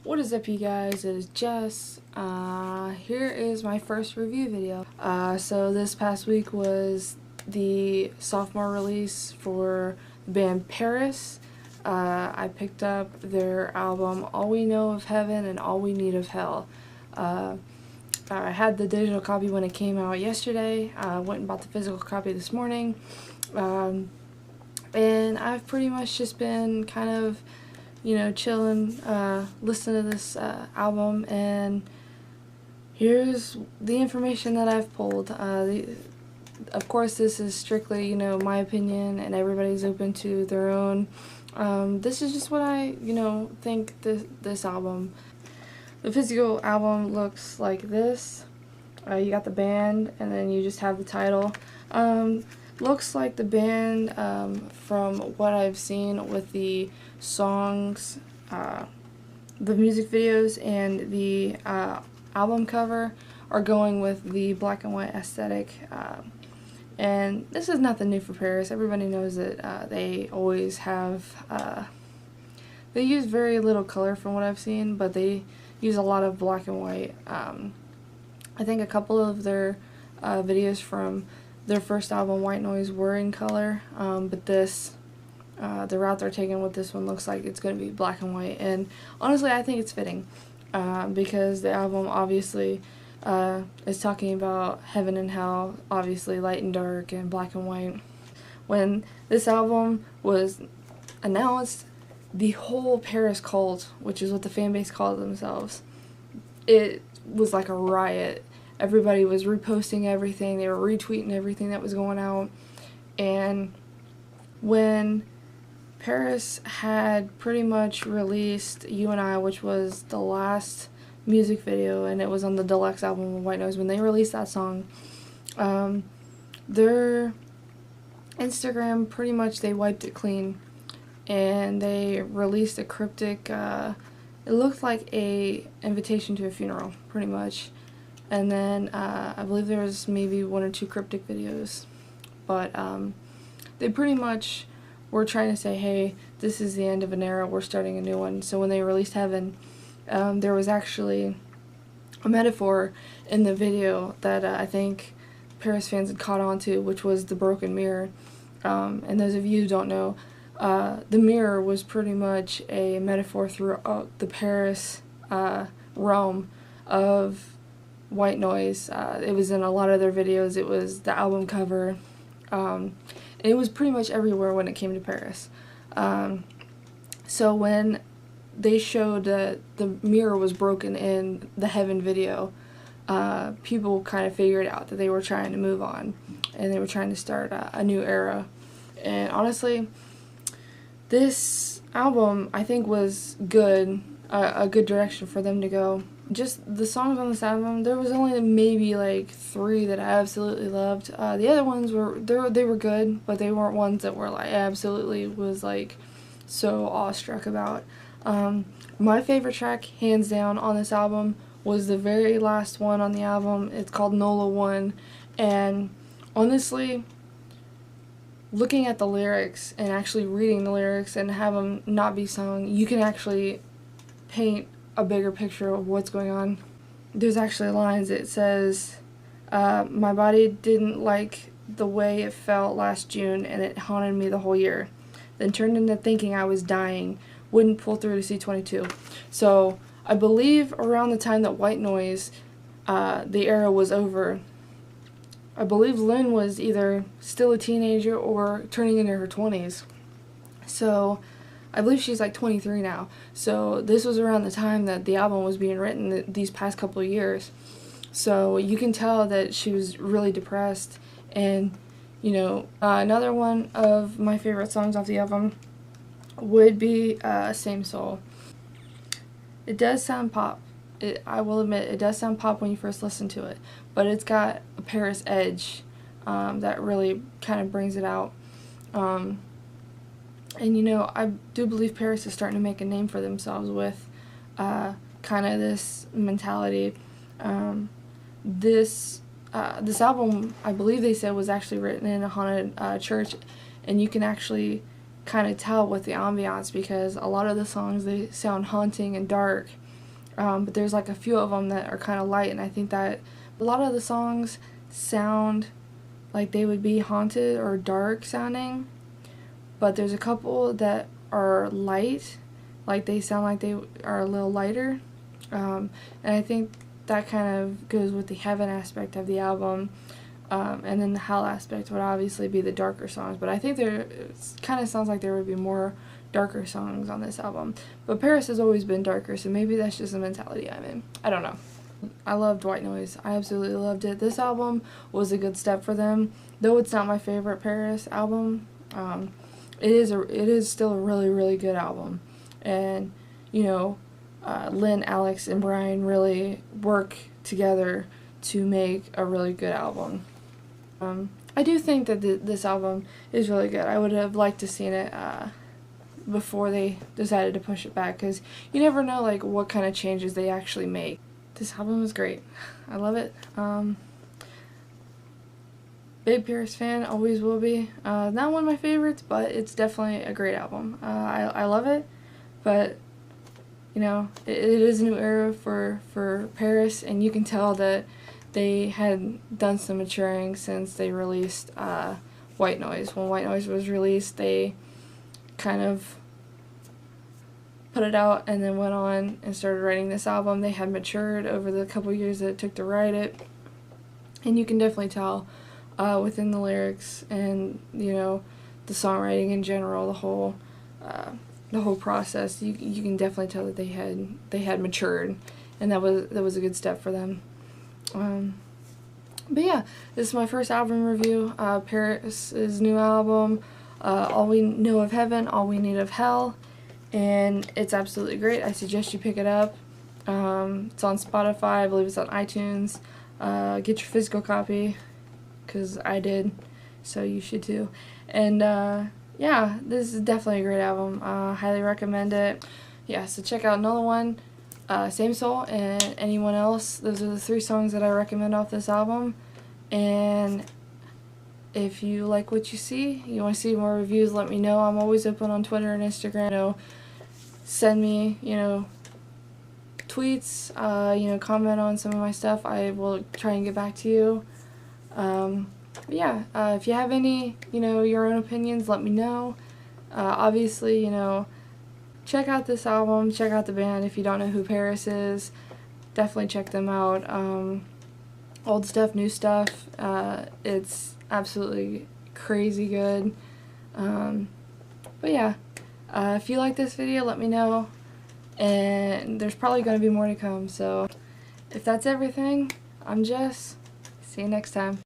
What is up, you guys? It is Jess. Here is my first review video. So this past week was the sophomore release for the band PVRIS. I picked up their album All We Know of Heaven and All We Need of Hell. I had the digital copy when it came out yesterday. I went and bought the physical copy this morning. And I've pretty much just been kind of, chilling, listening to this album, and here's the information that I've pulled. Of course, this is strictly, my opinion, and everybody's open to their own. This is just what I, think this album. The physical album looks like this. You got the band, and then you just have the title. Looks like the band, from what I've seen with the songs, the music videos, and the album cover, are going with the black and white aesthetic. And this is nothing new for PVRIS. Everybody knows that they always have, they use very little color from what I've seen, but they use a lot of black and white. I think a couple of their videos from their first album, White Noise, were in color, but this, the route they're taking with this one looks like it's going to be black and white, and honestly I think it's fitting, because the album obviously is talking about heaven and hell, obviously light and dark and black and white. When this album was announced, the whole PVRIS cult, which is what the fan base called themselves, it was like a riot. Everybody was reposting everything, they were retweeting everything that was going out, and when PVRIS had pretty much released You and I, which was the last music video, and it was on the deluxe album of White Noise, when they released that song, their Instagram, pretty much they wiped it clean, and they released a cryptic, it looked like a invitation to a funeral, pretty much. And then I believe there was maybe one or two cryptic videos, but they pretty much were trying to say, hey, this is the end of an era, we're starting a new one. So when they released Heaven, there was actually a metaphor in the video that I think PVRIS fans had caught on to, which was the broken mirror. And those of you who don't know, the mirror was pretty much a metaphor throughout the PVRIS realm of White Noise. It was in a lot of their videos, it was the album cover, and it was pretty much everywhere when it came to PVRIS. So when they showed that the mirror was broken in the Heaven video, people kind of figured out that they were trying to move on, and they were trying to start a new era. And honestly, this album, I think, was good, a good direction for them to go. Just the songs on this album, there was only maybe like 3 that I absolutely loved. The other ones they were good, but they weren't ones that were like I absolutely was like so awestruck about. My favorite track, hands down, on this album was the very last one on the album. It's called NOLA 1, and honestly, looking at the lyrics and actually reading the lyrics and have them not be sung, you can actually paint a bigger picture of what's going on. There's actually lines that says, my body didn't like the way it felt last June, and it haunted me the whole year. Then turned into thinking I was dying, wouldn't pull through to C22. So I believe around the time that White Noise, the era was over, I believe Lynn was either still a teenager or turning into her 20s. So I believe she's like 23 now. So this was around the time that the album was being written, these past couple of years. So you can tell that she was really depressed. And, another one of my favorite songs off the album would be Same Soul. It does sound pop. I will admit, it does sound pop when you first listen to it. But it's got a PVRIS edge that really kind of brings it out. And I do believe PVRIS is starting to make a name for themselves with kind of this mentality. This album, I believe they said, was actually written in a haunted church, and you can actually kind of tell with the ambiance, because a lot of the songs, they sound haunting and dark, but there's like a few of them that are kind of light, and I think that a lot of the songs sound like they would be haunted or dark sounding, but there's a couple that are light, like they sound like they are a little lighter, and I think that kind of goes with the heaven aspect of the album, and then the hell aspect would obviously be the darker songs, but I think it kind of sounds like there would be more darker songs on this album. But PVRIS has always been darker, so maybe that's just a mentality I'm in. I don't know. I loved White Noise. I absolutely loved it. This album was a good step for them, though it's not my favorite PVRIS album. It is still a really, really good album, and you know, Lynn, Alex, and Brian really work together to make a really good album. I do think that this album is really good. I would have liked to seen it before they decided to push it back, because you never know like what kind of changes they actually make. This album is great. I love it. Big PVRIS fan, always will be. Not one of my favorites, but it's definitely a great album. I love it, but you know, it is a new era for PVRIS, and you can tell that they had done some maturing since they released White Noise. When White Noise was released, they kind of put it out and then went on and started writing this album. They had matured over the couple years that it took to write it, and you can definitely tell within the lyrics and, you know, the songwriting in general, the whole process. You can definitely tell that they had matured, and that was a good step for them. But yeah, this is my first album review. PVRIS' new album, All We Know of Heaven, All We Need of Hell, and it's absolutely great. I suggest you pick it up. It's on Spotify, I believe it's on iTunes. Get your physical copy, because I did, so you should too. And yeah, this is definitely a great album. Highly recommend it. Yeah, so check out Another One, Same Soul, and Anyone Else. Those are the 3 songs that I recommend off this album. And if you like what you see, you want to see more reviews, let me know. I'm always open on Twitter and Instagram. You know, send me, you know, tweets, you know, comment on some of my stuff. I will try and get back to you. Yeah, if you have any, you know, your own opinions, let me know. Obviously, you know, check out this album, check out the band. If you don't know who PVRIS is, definitely check them out. Old stuff, new stuff, it's absolutely crazy good. But yeah, if you like this video, let me know, and there's probably going to be more to come. So if that's everything, I'm Jess. See you next time.